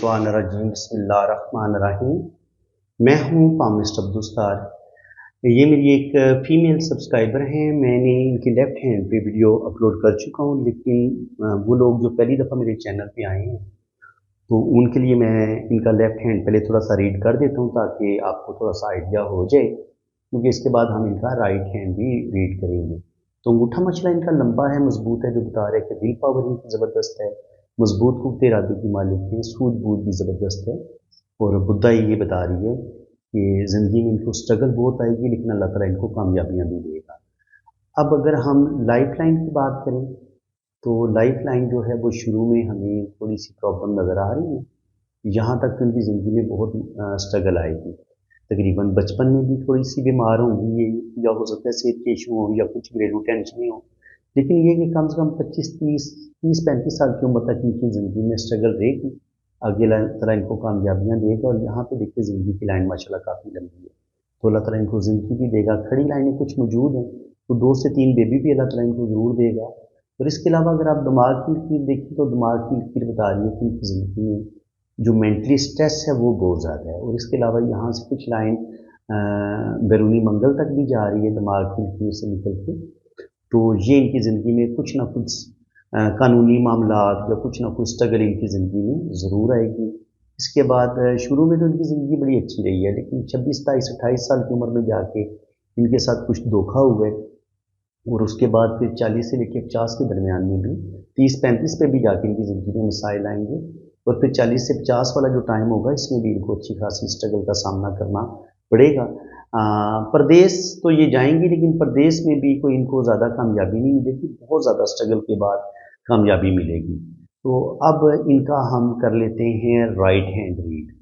मिनश्शैतानिर्रजीम बिस्मिल्लाहिर्रहमानिर्रहीम। मैं हूँ पामिस्ट अब्दुस्तार। ये मेरी एक फ़ीमेल सब्सक्राइबर हैं। मैंने इनकी लेफ़्ट हैंड पे वीडियो अपलोड कर चुका हूँ, लेकिन वो लोग जो पहली दफ़ा मेरे चैनल पे आए हैं तो उनके लिए मैं इनका लेफ़्ट हैंड पहले थोड़ा सा रीड कर देता हूँ ताकि आपको थोड़ा सा आइडिया हो जाए, क्योंकि इसके बाद हम इनका राइट हैंड भी रीड करेंगे। तो अंगूठा मछला इनका लंबा है, मजबूत है, जो बता रहा है कि विल पावर इनकी ज़बरदस्त है, मजबूत क़ुव्वत इरादे की मालिक है, सूझबूझ भी ज़बरदस्त है। और बुद्धा ये बता रही है कि ज़िंदगी में इनको स्ट्रगल बहुत आएगी, लेकिन अल्लाह ताला इनको कामयाबियाँ भी देगा। अब अगर हम लाइफ लाइन की बात करें तो लाइफ लाइन जो है वो शुरू में हमें थोड़ी सी प्रॉब्लम नज़र आ रही है। यहाँ तक तो इनकी ज़िंदगी में बहुत स्ट्रगल आएगी। तकरीबन बचपन में भी थोड़ी सी बीमार होंगी ये, या हो सकता है सेहत के इशू हो या कुछ घरेलू टेंशनें हो, लेकिन ये कि कम से कम 25-30-35 साल की उम्र तक इनकी ज़िंदगी में स्ट्रगल रहेगी। आगे अल्लाह ताला इनको कामयाबियाँ देगा। और यहाँ पे देखिए ज़िंदगी की लाइन माशाल्लाह काफ़ी लंबी है, तो अल्लाह ताला इनको ज़िंदगी भी देगा। खड़ी लाइनें कुछ मौजूद हैं, तो 2 से 3 बेबी भी अल्लाह ताला इनको ज़रूर देगा। और इसके अलावा अगर आप दिमाग की लकीर देखें तो दिमाग की लकीर बता रही है कि इनकी ज़िंदगी में जो मेंटली स्ट्रेस है वो बहुत ज़्यादा है। और इसके अलावा यहाँ से कुछ लाइन बैरूनी मंगल तक भी जा रही है दिमाग की लकीर से निकल के। तो ये इनकी ज़िंदगी में कुछ ना कुछ कानूनी मामलात या कुछ ना कुछ स्ट्रगल इनकी ज़िंदगी में ज़रूर आएगी। इसके बाद शुरू में तो इनकी ज़िंदगी बड़ी अच्छी रही है, लेकिन 26, 27, 28 साल की उम्र में जाके इनके साथ कुछ धोखा हुआ है। और उसके बाद फिर 40 से लेकर 50 के दरमियान में भी 30-35 पे भी जाके इनकी ज़िंदगी में मसाइल आएंगे। और फिर 40 से 50 वाला जो टाइम होगा इसमें भी इनको अच्छी खासी स्ट्रगल का सामना करना पड़ेगा। परदेश तो ये जाएंगी, लेकिन परदेश में भी कोई इनको ज़्यादा कामयाबी नहीं मिलेगी, बहुत ज़्यादा स्ट्रगल के बाद कामयाबी मिलेगी। तो अब इनका हम कर लेते हैं राइट हैंड रीड।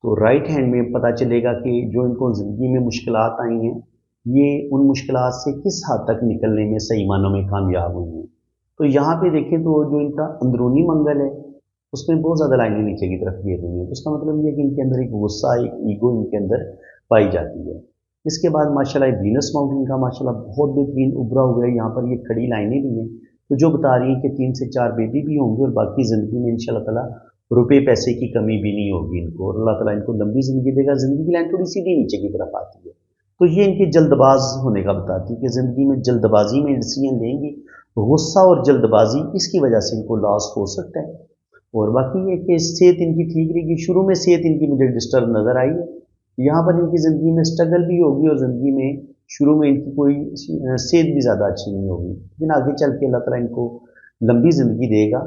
तो राइट हैंड में पता चलेगा कि जो इनको ज़िंदगी में मुश्किलात आई हैं, ये उन मुश्किलात से किस हद तक निकलने में सही मानों में कामयाब हुई हैं। तो यहाँ पे देखें तो जो इनका अंदरूनी मंगल है उसमें बहुत ज़्यादा लाइनें नीचे की तरफ गिर रही हैं। तो इसका मतलब ये है कि इनके अंदर एक गुस्सा, एक ईगो इनके अंदर पाई जाती है। इसके बाद माशाल्लाह वीनस माउंटेन का माशाल्लाह बहुत बेहतरीन उभरा हुआ है। यहाँ पर ये खड़ी लाइनें भी हैं, तो जो बता रही हैं कि 3 से 4 बेबी भी होंगे और बाकी ज़िंदगी में इंशाल्लाह ताला रुपए पैसे की कमी भी नहीं होगी इनको, और अल्लाह ताला इनको लंबी ज़िंदगी देगा। ज़िंदगी की लाइन थोड़ी सीधी नीचे की तरफ आती है, तो ये इनके जल्दबाज होने का बताती है कि ज़िंदगी में जल्दबाजी में डिसीजन लेंगी। गुस्सा और जल्दबाजी इसकी वजह से इनको लॉस हो सकता है। और बाकी ये कि सेहत इनकी ठीक रहेगी। शुरू में सेहत इनकी मुझे डिस्टर्ब नज़र आई है। यहाँ पर इनकी ज़िंदगी में स्ट्रगल भी होगी और ज़िंदगी में शुरू में इनकी कोई सेहत भी ज़्यादा अच्छी नहीं होगी, लेकिन आगे चल के अल्लाह ताला इनको लंबी ज़िंदगी देगा।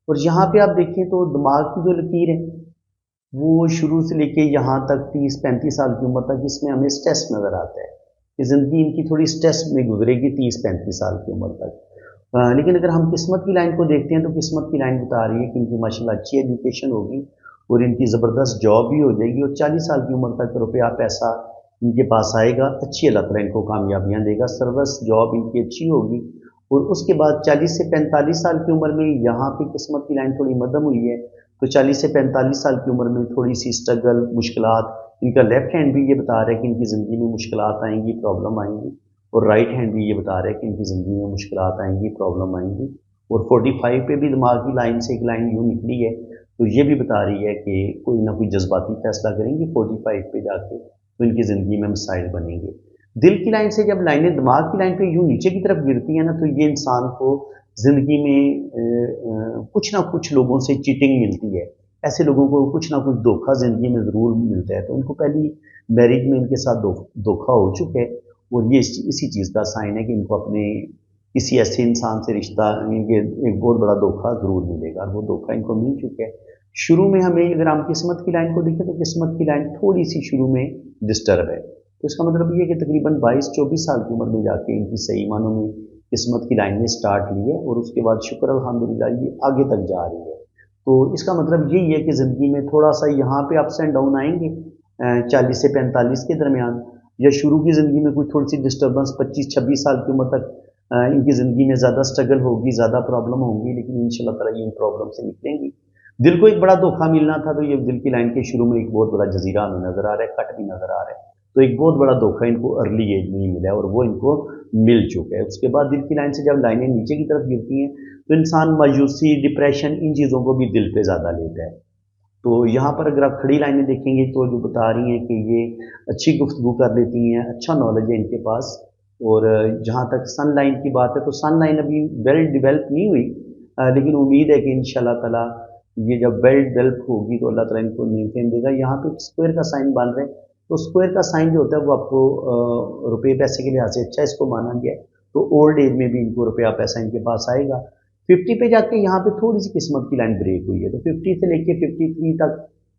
और यहाँ पे आप देखें तो दिमाग की जो लकीर है वो शुरू से लेके यहाँ तक 30-35 साल की उम्र तक इसमें हमें स्ट्रेस नज़र आता है कि ज़िंदगी इनकी थोड़ी स्ट्रेस में गुजरेगी 30-35 साल की उम्र तक। लेकिन अगर हम किस्मत की लाइन को देखते हैं तो किस्मत की लाइन बता रही है कि इनकी माशाल्लाह अच्छी एजुकेशन होगी और इनकी ज़बरदस्त जॉब भी हो जाएगी, और 40 साल की उम्र तक रुपया पैसा इनके पास आएगा। अच्छी अल्लाह ताला इनको कामयाबियाँ देगा, सर्विस जॉब इनकी अच्छी होगी। और उसके बाद 40 से 45 साल की उम्र में यहाँ पे किस्मत की लाइन थोड़ी मध्यम हुई है, तो 40 से 45 साल की उम्र में थोड़ी सी स्ट्रगल, मुश्किलात। इनका लेफ्ट हैंड भी ये बता रहा है कि इनकी ज़िंदगी में मुश्किलात आएंगी, प्रॉब्लम आएंगी, और राइट हैंड भी ये बता रहा है कि इनकी ज़िंदगी में मुश्किलात आएंगी, प्रॉब्लम आएंगी। और 45 पे भी दिमाग की लाइन से एक लाइन यूँ निकली है, तो ये भी बता रही है कि कोई ना कोई जज्बाती फैसला करेंगे 45 पे जाके, तो इनकी ज़िंदगी में मसाइल बनेंगे। दिल की लाइन से जब लाइनें दिमाग की लाइन पे यूँ नीचे की तरफ गिरती हैं ना, तो ये इंसान को ज़िंदगी में कुछ ना कुछ लोगों से चीटिंग मिलती है। ऐसे लोगों को कुछ ना कुछ धोखा ज़िंदगी में ज़रूर मिलता है। तो इनको पहली मैरिज में इनके साथ धोखा हो चुका है, और ये इसी चीज़ का साइन है कि इनको अपने किसी ऐसे इंसान से रिश्ता, इनके एक बहुत बड़ा धोखा ज़रूर मिलेगा, और वो धोखा इनको मिल चुका है। शुरू में हमें अगर हम किस्मत की लाइन को देखें तो किस्मत की लाइन थोड़ी सी शुरू में डिस्टर्ब है। तो इसका मतलब ये है कि तकरीबन 22-24 साल की उम्र में जाके इनकी सही मानों में किस्मत की लाइन ने स्टार्ट ली है, और उसके बाद शुक्र अल्हम्दुलिल्लाह ये आगे तक जा रही है। तो इसका मतलब यही है कि ज़िंदगी में थोड़ा सा यहाँ पे अप्स एंड डाउन आएंगे 40 से 45 के दरमियान, या शुरू की ज़िंदगी में कोई थोड़ी सी डिस्टर्बेंस 25-26 साल की उम्र तक इनकी ज़िंदगी में ज़्यादा स्ट्रगल होगी, ज़्यादा प्रॉब्लम होंगी, लेकिन इंशाल्लाह ताला ये इन प्रॉब्लम से निकलेंगी। दिल को एक बड़ा धोखा मिलना था, तो ये दिल की लाइन के शुरू में एक बहुत बड़ा जजीरा हमें नज़र आ रहा है, कट भी नज़र आ रहा है। तो एक बहुत बड़ा धोखा इनको अर्ली एज में ही मिला है, और वो इनको मिल चुका है। उसके बाद दिल की लाइन से जब लाइनें नीचे की तरफ गिरती हैं तो इंसान मायूसी, डिप्रेशन, इन चीज़ों को भी दिल पे ज़्यादा लेता है। तो यहाँ पर अगर आप खड़ी लाइनें देखेंगे तो जो बता रही हैं कि ये अच्छी गुफ्तगू कर लेती हैं, अच्छा नॉलेज है इनके पास। और जहाँ तक सन लाइन की बात है तो सन लाइन अभी वेल डिवेल्प नहीं हुई, लेकिन उम्मीद है कि इंशाल्लाह ताला ये जब वेल डेवलप होगी तो अल्लाह ताला इनको नींव देगा। यहाँ पे स्क्वायर का साइन बन रहा है, तो स्क्वायर का साइन जो होता है वो आपको रुपये पैसे के लिहाज से अच्छा इसको माना गया है। तो ओल्ड एज में भी इनको रुपया पैसा इनके पास आएगा। 50 पे जाके यहाँ पे थोड़ी सी किस्मत की लाइन ब्रेक हुई है, तो 50 से लेके 53 तक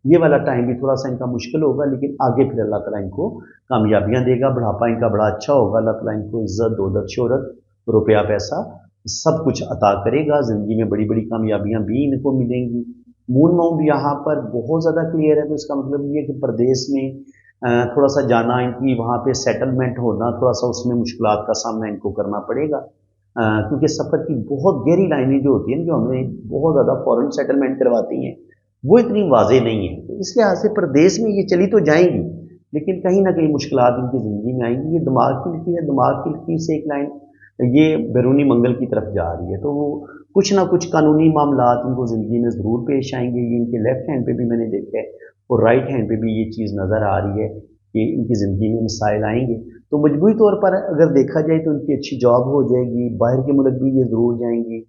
ये वाला टाइम भी थोड़ा सा इनका मुश्किल होगा, लेकिन आगे फिर अल्लाह ताला इनको कामयाबियाँ देगा। बुढ़ापा इनका बड़ा अच्छा होगा, अल्लाह ताला इनको इज्जत, दौलत, शोहरत, रुपया पैसा सब कुछ अता करेगा। ज़िंदगी में बड़ी बड़ी कामयाबियाँ भी इनको मिलेंगी। मून माउंट यहाँ पर बहुत ज़्यादा क्लियर है, तो इसका मतलब ये है कि प्रदेश में थोड़ा सा जाना, इनकी वहाँ पे सेटलमेंट होना, थोड़ा सा उसमें मुश्किलात का सामना इनको करना पड़ेगा, क्योंकि सफ़र की बहुत गहरी लाइनें जो होती हैं जो हमें बहुत ज़्यादा फ़ौरन सेटलमेंट करवाती हैं वो इतनी वाज़ेह नहीं है। तो इस लिहाज से प्रदेश में ये चली तो जाएंगी, लेकिन कहीं ना कहीं मुश्किलात इनकी ज़िंदगी में आएंगी। ये दिमाग की लकीर है, दिमाग की लकीर से एक लाइन ये बैरूनी मंगल की तरफ जा रही है, तो वो कुछ ना कुछ कानूनी मामलात इनको ज़िंदगी में ज़रूर पेश आएंगे। ये इनके लेफ़्ट हैंड पे भी मैंने देखा है और राइट हैंड पे भी ये चीज़ नज़र आ रही है कि इनकी ज़िंदगी में मसाइल आएंगे। तो मजबूरी तौर पर अगर देखा जाए तो इनकी अच्छी जॉब हो जाएगी, बाहर के मुल्क भी ये ज़रूर जाएंगी।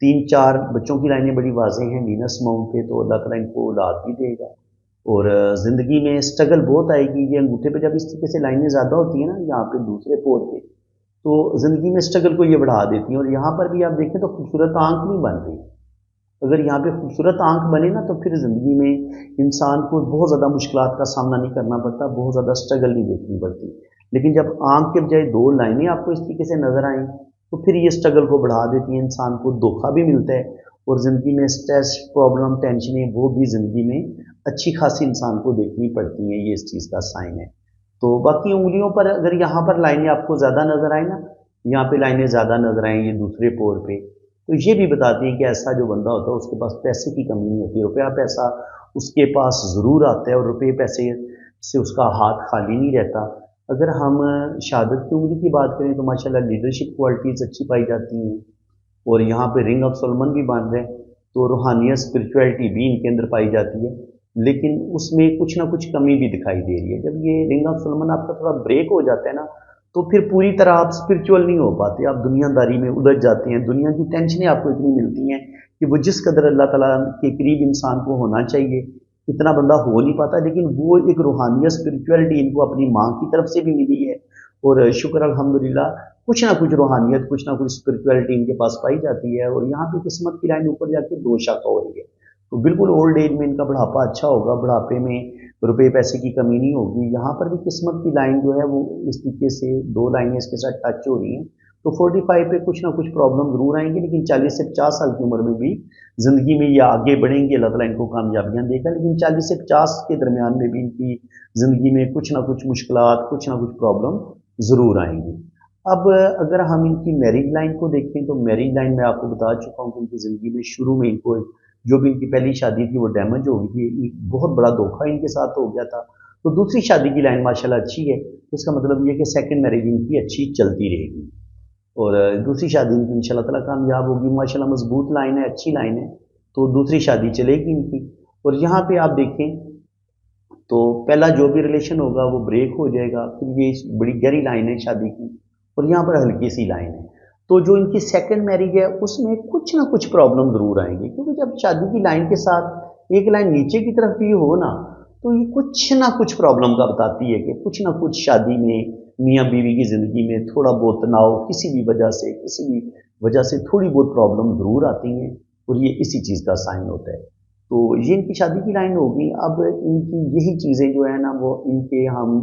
3-4 बच्चों की लाइनें बड़ी वाज़ेह हैं वीनस माउंट पे, तो अल्लाह ताला इनको औलाद भी देगा। और ज़िंदगी में स्ट्रगल बहुत आएगी। ये अंगूठे पे जब इस तरीके से लाइनें ज़्यादा होती हैं ना, यहाँ पे दूसरे पोर पे, तो ज़िंदगी में स्ट्रगल को ये बढ़ा देती हैं। और यहाँ पर भी आप देखें तो खूबसूरत आँख नहीं बन रही। अगर यहाँ पे खूबसूरत आँख बने ना तो फिर ज़िंदगी में इंसान को बहुत ज़्यादा मुश्किलात का सामना नहीं करना पड़ता, बहुत ज़्यादा स्ट्रगल नहीं देखनी पड़ती। लेकिन जब आँख के बजाय 2 लाइनें आपको इस तरीके से नज़र आएँ तो फिर ये स्ट्रगल को बढ़ा देती हैं, इंसान को धोखा भी मिलता है और ज़िंदगी में स्ट्रेस, प्रॉब्लम, टेंशनें वो भी ज़िंदगी में अच्छी खासी इंसान को देखनी पड़ती हैं। ये इस चीज़ का साइन है। तो बाकी उंगलियों पर अगर यहाँ पर लाइनें आपको ज़्यादा नज़र आए ना, यहाँ पे लाइनें ज़्यादा नज़र आएँ ये दूसरे पोर पे, तो ये भी बताती हैं कि ऐसा जो बंदा होता है उसके पास पैसे की कमी नहीं होती, रुपया पैसा उसके पास ज़रूर आता है और रुपये पैसे से उसका हाथ खाली नहीं रहता। अगर हम शहादत की उंगली की बात करें तो माशाल्लाह लीडरशिप क्वालिटीज़ अच्छी पाई जाती हैं और यहाँ पे रिंग ऑफ सोलमन भी बन रहे हैं, तो रूहानियत, स्पिरिचुअलिटी भी इनके अंदर पाई जाती है, लेकिन उसमें कुछ ना कुछ कमी भी दिखाई दे रही है। जब ये रिंग ऑफ सोलमन आपका थोड़ा ब्रेक हो जाता है ना, तो फिर पूरी तरह आप स्पिरिचुअल नहीं हो पाते, आप दुनियादारी में उलझ जाते हैं। दुनिया की टेंशनें आपको इतनी मिलती हैं कि वो जिस कदर अल्लाह ताला के करीब इंसान को होना चाहिए इतना बंदा हो नहीं पाता। लेकिन वो एक रूहानियत, स्पिरिचुअलिटी इनको अपनी माँ की तरफ से भी मिली है और शुक्र अल्हम्दुलिल्लाह कुछ ना कुछ रूहानियत, कुछ ना कुछ स्पिरिचुअलिटी इनके पास पाई जाती है। और यहाँ पे किस्मत की लाइन ऊपर जाके 2 शाखा हो रही है, तो बिल्कुल ओल्ड एज में इनका बुढ़ापा अच्छा होगा, बुढ़ापे में रुपये पैसे की कमी नहीं होगी। यहाँ पर भी किस्मत की लाइन जो है वो इस तरीके से 2 लाइनें इसके साथ टच हो रही हैं, तो 45 पे कुछ ना कुछ प्रॉब्लम ज़रूर आएंगी, लेकिन 40 से 50 साल की उम्र में भी ज़िंदगी में ये आगे बढ़ेंगे, अल्लाह ताला इनको कामयाबियाँ देगा। लेकिन 40 से 50 के दरमियान में भी इनकी ज़िंदगी में कुछ ना कुछ मुश्किलात, कुछ ना कुछ प्रॉब्लम ज़रूर आएंगी। अब अगर हम इनकी मैरिज लाइन को देखें तो मैरिज लाइन में आपको बता चुका हूँ कि इनकी ज़िंदगी में शुरू में इनको जो भी इनकी पहली शादी थी वो डैमेज हो गई थी, एक बहुत बड़ा धोखा इनके साथ हो गया था। तो दूसरी शादी की लाइन माशाल्लाह अच्छी है, तो इसका मतलब ये कि सेकंड मैरिज इनकी अच्छी चलती रहेगी और दूसरी शादी इनकी इंशाल्लाह ताला कामयाब होगी। माशाल्लाह मजबूत लाइन है, अच्छी लाइन है, तो दूसरी शादी चलेगी इनकी। और यहाँ पे आप देखें तो पहला जो भी रिलेशन होगा वो ब्रेक हो जाएगा, फिर ये बड़ी गहरी लाइन है शादी की और यहाँ पर हल्की सी लाइन है। तो जो इनकी सेकंड मैरिज है उसमें कुछ ना कुछ प्रॉब्लम ज़रूर आएंगी, क्योंकि जब शादी की लाइन के साथ एक लाइन नीचे की तरफ भी हो ना, तो ये कुछ ना कुछ प्रॉब्लम का बताती है कि कुछ ना कुछ शादी में, मियाँ बीवी की ज़िंदगी में थोड़ा बहुत तनाव किसी भी वजह से थोड़ी बहुत प्रॉब्लम ज़रूर आती हैं और ये इसी चीज़ का साइन होता है। तो ये इनकी शादी की लाइन होगी। अब इनकी यही चीज़ें जो है ना वो इनके हम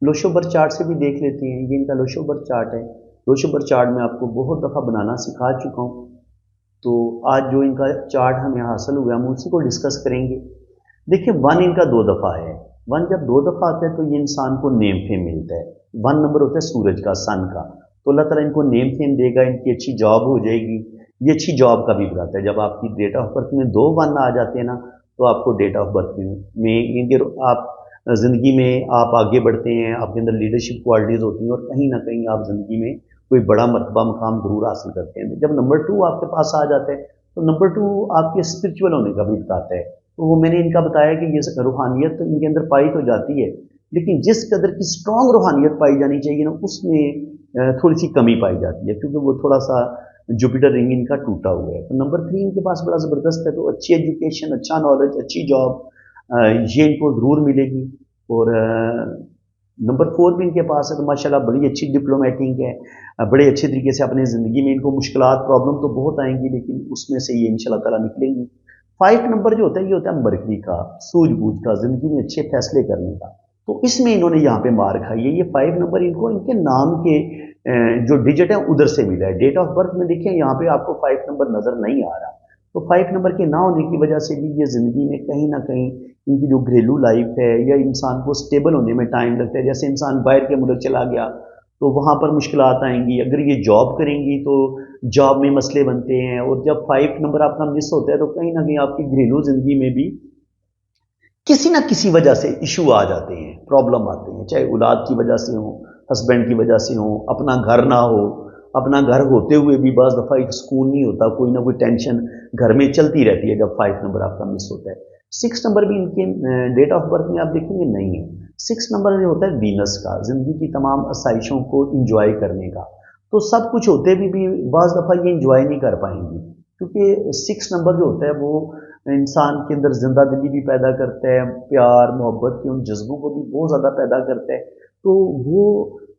लोशोबर चार्ट से भी देख लेते हैं। ये इनका लोशोबर चार्ट है। लोशोबर चार्ट में आपको बहुत दफ़ा बनाना सिखा चुका हूँ, तो आज जो इनका चार्ट हमें हासिल हुआ हम उसी को डिस्कस करेंगे। देखिए 1 इनका 2 दफ़ा है। 1 जब 2 दफ़ा आता है तो ये इंसान को नेम फेम मिलता है। 1 नंबर होता है सूरज का, सन का, तो अल्लाह ताला इनको नेम फेम देगा, इनकी अच्छी जॉब हो जाएगी। ये अच्छी जॉब का भी बताता है। जब आपकी डेट ऑफ बर्थ में 2 1 आ जाते हैं ना, तो आपको डेट ऑफ बर्थ में इनके आप ज़िंदगी में आप आगे बढ़ते हैं, आपके अंदर लीडरशिप क्वालिटीज़ होती हैं और कहीं ना कहीं आप ज़िंदगी में कोई बड़ा मर्तबा मुकाम ज़रूर हासिल करते हैं। जब नंबर 2 आपके पास आ जाता है तो नंबर 2 आपके स्पिरिचुअल होने का भी बताता है। तो वो मैंने इनका बताया कि ये रूहानियत तो इनके अंदर पाई तो जाती है, लेकिन जिस कदर की स्ट्रॉन्ग रूहानियत पाई जानी चाहिए ना, उसमें थोड़ी सी कमी पाई जाती है, क्योंकि वो थोड़ा सा जुपिटर रिंग इनका टूटा हुआ है। तो नंबर 3 इनके पास बड़ा ज़बरदस्त है, तो अच्छी एजुकेशन, अच्छा नॉलेज, अच्छी जॉब ये इनको ज़रूर मिलेगी। और नंबर 4 भी इनके पास है, तो माशाल्लाह बड़ी अच्छी डिप्लोमेटिक है, बड़े अच्छे तरीके से अपनी ज़िंदगी में इनको मुश्किलात प्रॉब्लम तो बहुत आएंगी, लेकिन उसमें से ये इंशाल्लाह ताला निकलेंगी। 5 नंबर जो होता है, ये होता है मरकरी का, सूझबूझ का, ज़िंदगी में अच्छे फैसले करने का। तो इसमें इन्होंने यहाँ पे मार खाई है। ये 5 नंबर इनको इनके नाम के जो डिजिट है उधर से मिला है। डेट ऑफ बर्थ में देखिए यहाँ पे आपको 5 नंबर नज़र नहीं आ रहा। तो 5 नंबर के ना होने की वजह से भी ये ज़िंदगी में कहीं ना कहीं इनकी जो घरेलू लाइफ है, या इंसान को स्टेबल होने में टाइम लगता है। जैसे इंसान बाहर के मुल्क चला गया तो वहाँ पर मुश्किलात आएंगी। अगर ये जॉब करेंगी तो जॉब में मसले बनते हैं, और जब 5 नंबर आपका मिस होता है तो कहीं ना कहीं आपकी घरेलू ज़िंदगी में भी किसी ना किसी वजह से इशू आ जाते हैं, प्रॉब्लम आते हैं, चाहे औलाद की वजह से हो, हस्बैंड की वजह से हो, अपना घर ना हो, अपना घर होते हुए भी बस दफ़ा एक सुकून नहीं होता, कोई ना कोई टेंशन घर में चलती रहती है जब 5 नंबर आपका मिस होता है। 6 नंबर भी इनके डेट ऑफ बर्थ में आप देखेंगे नहीं है। 6 नंबर जो होता है वीनस का, ज़िंदगी की तमाम आसाइशों को इंजॉय करने का। तो सब कुछ होते भी बाज़ दफ़ा ये इंजॉय नहीं कर पाएंगी, क्योंकि 6 नंबर जो होता है वो इंसान के अंदर जिंदा दिली भी पैदा करता है, प्यार मोहब्बत के उन जज्बों को भी बहुत ज़्यादा पैदा करता है। तो वो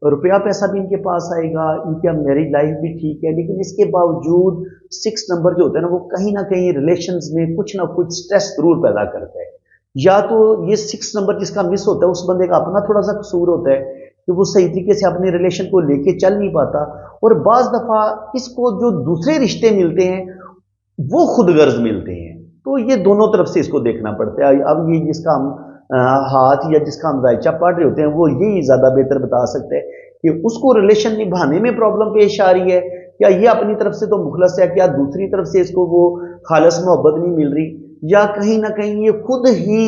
रुपया पैसा भी इनके पास आएगा, इनकी मैरिज लाइफ भी ठीक है, लेकिन इसके बावजूद 6 नंबर जो होता है ना, वो कहीं ना कहीं रिलेशंस में कुछ ना कुछ स्ट्रेस जरूर पैदा करता है। या तो ये 6 नंबर जिसका मिस होता है उस बंदे का अपना थोड़ा सा कसूर होता है कि वो सही तरीके से अपने रिलेशन को लेके चल नहीं पाता, और बाज़ दफ़ा इसको जो दूसरे रिश्ते मिलते हैं वो खुद गर्ज मिलते हैं। तो ये दोनों तरफ से इसको देखना पड़ता है। अब ये जिसका हम हाथ या जिसका हम जायचा पढ़ रहे होते हैं वो यही ज़्यादा बेहतर बता सकते हैं कि उसको रिलेशन निभाने में प्रॉब्लम पेश आ रही है, या ये अपनी तरफ से तो मुखलस है, क्या दूसरी तरफ से इसको वो खालस मोहब्बत नहीं मिल रही, या कहीं ना कहीं ये खुद ही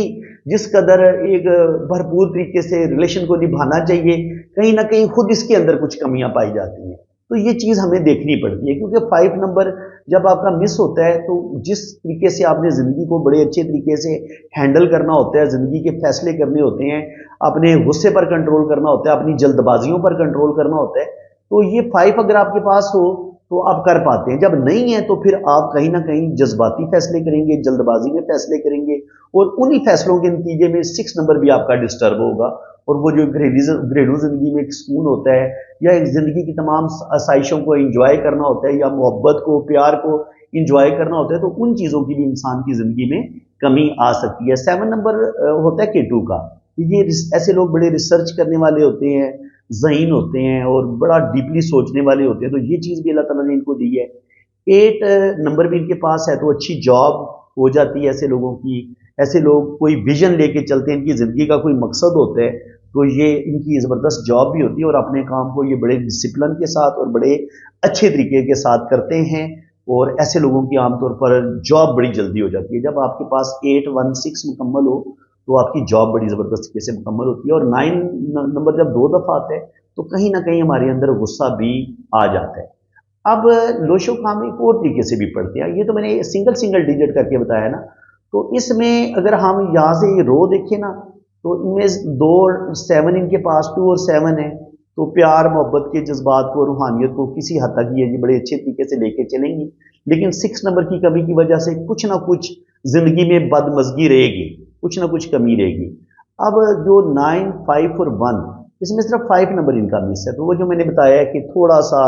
जिस कदर एक भरपूर तरीके से रिलेशन को निभाना चाहिए, कहीं ना कहीं खुद इसके अंदर कुछ कमियां पाई जाती हैं। तो ये चीज़ हमें देखनी पड़ती है, क्योंकि 5 नंबर जब आपका मिस होता है तो जिस तरीके से आपने ज़िंदगी को बड़े अच्छे तरीके से हैंडल करना होता है, ज़िंदगी के फैसले करने होते हैं, अपने गुस्से पर कंट्रोल करना होता है, अपनी जल्दबाजियों पर कंट्रोल करना होता है, तो ये 5 अगर आपके पास हो तो आप कर पाते हैं। जब नहीं है तो फिर आप कहीं ना कहीं जज्बाती फैसले करेंगे, जल्दबाजी में फैसले करेंगे, और उन्हीं फैसलों के नतीजे में 6 नंबर भी आपका डिस्टर्ब होगा। और वो जो घरेलू ज़िंदगी में एक सुकून होता है, या एक ज़िंदगी की तमाम आसाइशों को इंजॉय करना होता है, या मोहब्बत को, प्यार को इंजॉय करना होता है, तो उन चीज़ों की भी इंसान की ज़िंदगी में कमी आ सकती है। 7 नंबर होता है केटू का। ये ऐसे लोग बड़े रिसर्च करने वाले होते हैं, ज़हीन होते हैं, और बड़ा डीपली सोचने वाले होते हैं, तो ये चीज़ भी अल्लाह ताला ने इनको दी है। 8 नंबर भी इनके पास है, तो अच्छी जॉब हो जाती है ऐसे लोगों की। ऐसे लोग कोई विजन लेके चलते हैं, इनकी ज़िंदगी का कोई मकसद होता है, तो ये इनकी ज़बरदस्त जॉब भी होती है, और अपने काम को ये बड़े डिसिप्लिन के साथ और बड़े अच्छे तरीके के साथ करते हैं। और ऐसे लोगों की आमतौर पर जॉब बड़ी जल्दी हो जाती है। जब आपके पास 816 मुकम्मल हो तो आपकी जॉब बड़ी ज़बरदस्त तरीके से मुकम्मल होती है। और 9 नंबर जब 2 दफ़ा आता है तो कहीं ना कहीं हमारे अंदर गुस्सा भी आ जाता है। अब लोशो खाम एक और तरीके से भी पढ़ते हैं, ये तो मैंने सिंगल सिंगल डिजिट करके बताया ना। तो इसमें अगर हम यहाँ से ये रो देखें ना, तो इनमें 2 और 7 इनके पास, 2 और 7 है, तो प्यार मोहब्बत के जज्बात को, रूहानियत को किसी हद तक ये बड़े अच्छे तरीके से लेके चलेंगी। लेकिन 6 नंबर की कमी की वजह से कुछ ना कुछ जिंदगी में बदमजगी रहेगी, कुछ ना कुछ कमी रहेगी। अब जो 9, 5 और 1, इसमें सिर्फ 5 नंबर इनका मिस है। तो वो जो मैंने बताया कि थोड़ा सा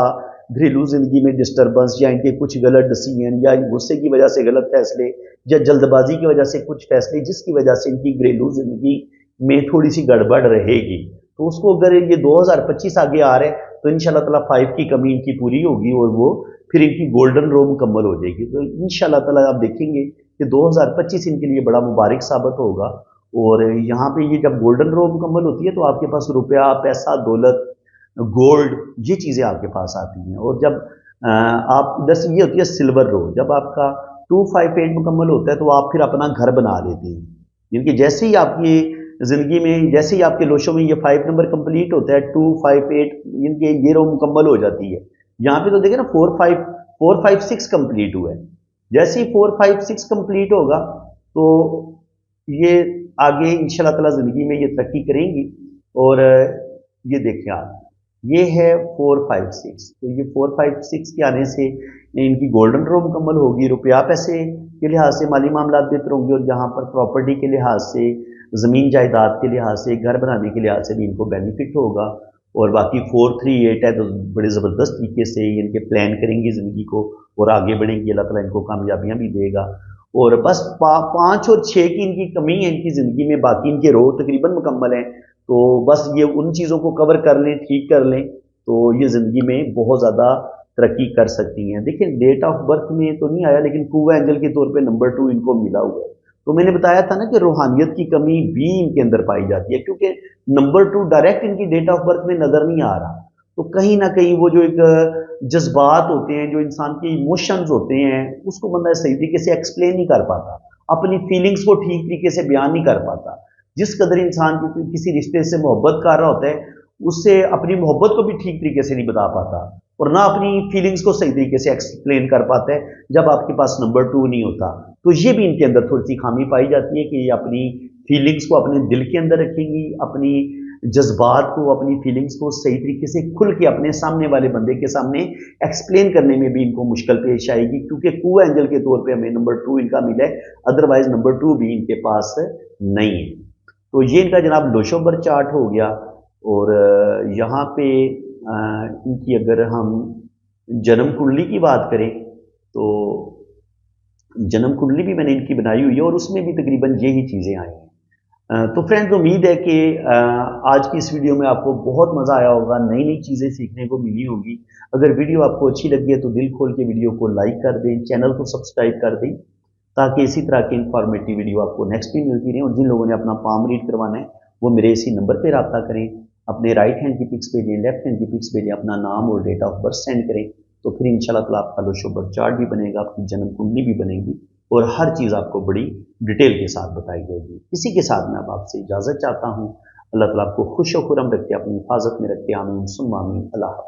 घरेलू जिंदगी में डिस्टर्बेंस, या इनके कुछ गलत डिसीजन, या गुस्से की वजह से गलत फैसले, या जल्दबाजी की वजह से कुछ फैसले, जिसकी वजह से इनकी घरेलू जिंदगी में थोड़ी सी गड़बड़ रहेगी। तो उसको अगर ये 2025 आगे आ रहे हैं तो इंशाल्लाह ताला 5 की कमी इनकी पूरी होगी, और वो फिर इनकी गोल्डन रो मुकम्मल हो जाएगी। तो इंशाल्लाह ताला आप देखेंगे कि 2025 इनके लिए बड़ा मुबारक साबित होगा। और यहाँ पे ये जब गोल्डन रो मुकम्मल होती है तो आपके पास रुपया, पैसा, दौलत, गोल्ड, ये चीज़ें आपके पास आती हैं। और जब आप इधर से ये होती है सिल्वर रो, जब आपका 258 मुकम्मल होता है तो आप फिर अपना घर बना लेते हैं। क्योंकि जैसे ही आपकी ज़िंदगी में, जैसे ही आपके लोशों में ये 5 नंबर कंप्लीट होता है, 258 इनके ये रो मुकम्मल हो जाती है। यहाँ पे तो देखें ना 4, 5, 6 कंप्लीट हुआ है। जैसे ही 4, 5, 6 कंप्लीट होगा तो ये आगे इंशाल्लाह ताला ज़िंदगी में ये तरक्की करेंगी। और ये देखिए आप, ये है 4, 5, 6। तो ये 4, 5, 6 के आने से इनकी गोल्डन रो मुकम्मल होगी, रुपया पैसे के लिहाज से माली मामलात बेहतर होंगे, और यहाँ पर प्रॉपर्टी के लिहाज से, ज़मीन जायदाद के लिहाज से, घर बनाने के लिहाज से भी इनको बेनिफिट होगा। और बाकी 4, 3, 8 है तो बड़े ज़बरदस्त तरीके से इनके प्लान करेंगी ज़िंदगी को और आगे बढ़ेंगी, अल्लाह ताला इनको कामयाबियाँ भी देगा। और बस 5 और 6 की इनकी कमी है इनकी ज़िंदगी में, बाकी इनके रो तकरीबन मुकम्मल हैं। तो बस ये उन चीज़ों को कवर कर लें, ठीक कर लें, तो ये ज़िंदगी में बहुत ज़्यादा तरक्की कर सकती हैं। देखिए डेट ऑफ बर्थ में तो नहीं आया, लेकिन कुव्वा एंजल के तौर पे नंबर 2 इनको मिला हुआ है। तो मैंने बताया था ना कि रूहानियत की कमी भी इनके अंदर पाई जाती है, क्योंकि नंबर 2 डायरेक्ट इनकी डेट ऑफ बर्थ में नज़र नहीं आ रहा। तो कहीं ना कहीं वो जो एक जज्बात होते हैं, जो इंसान के इमोशंस होते हैं, उसको बंदा सही तरीके से एक्सप्लेन नहीं कर पाता, अपनी फीलिंग्स को ठीक तरीके से बयान नहीं कर पाता। जिस कदर इंसान किसी रिश्ते से मोहब्बत कर रहा होता है, उससे अपनी मोहब्बत को भी ठीक तरीके से नहीं बता पाता, और ना अपनी फीलिंग्स को सही तरीके से एक्सप्लेन कर पाता है जब आपके पास नंबर 2 नहीं होता। तो ये भी इनके अंदर थोड़ी सी खामी पाई जाती है कि ये अपनी फीलिंग्स को अपने दिल के अंदर रखेंगी, अपनी जज्बात को, अपनी फीलिंग्स को सही तरीके से खुल के अपने सामने वाले बंदे के सामने एक्सप्लेन करने में भी इनको मुश्किल पेश आएगी, क्योंकि कुव्वा एंजल के तौर पे हमें नंबर 2 इनका मिला है, अदरवाइज नंबर 2 भी इनके पास नहीं है। तो ये इनका जनाब लोशोबर चार्ट हो गया। और यहाँ पे इनकी अगर हम जन्म कुंडली की बात करें तो जन्म कुंडली भी मैंने इनकी बनाई हुई है, और उसमें भी तकरीबन यही चीज़ें आई हैं। तो फ्रेंड्स, उम्मीद है कि आज की इस वीडियो में आपको बहुत मज़ा आया होगा, नई नई चीज़ें सीखने को मिली होंगी। अगर वीडियो आपको अच्छी लगी है तो दिल खोल के वीडियो को लाइक कर दें, चैनल को सब्सक्राइब कर दें, ताकि इसी तरह की इंफॉर्मेटिव वीडियो आपको नेक्स्ट भी मिलती रहे। और जिन लोगों ने अपना पाम रीड करवाना है वो मेरे इसी नंबर पर रब्ता करें, अपने राइट हैंड की पिक्स भेजें, लेफ्ट हैंड की पिक्स भेजें, अपना नाम और डेट ऑफ बर्थ सेंड करें, तो फिर इंशाल्लाह ताला आपका लोशोबर चार्ट भी बनेगा, आपकी जन्म कुंडली भी बनेगी, और हर चीज़ आपको बड़ी डिटेल के साथ बताई जाएगी। इसी के साथ मैं अब आपसे इजाज़त चाहता हूँ। अल्लाह ताला आपको खुश और खुरम रखे, अपनी हिफाजत में रखे। आमीन सुम्मा आमीन। अल्लाह।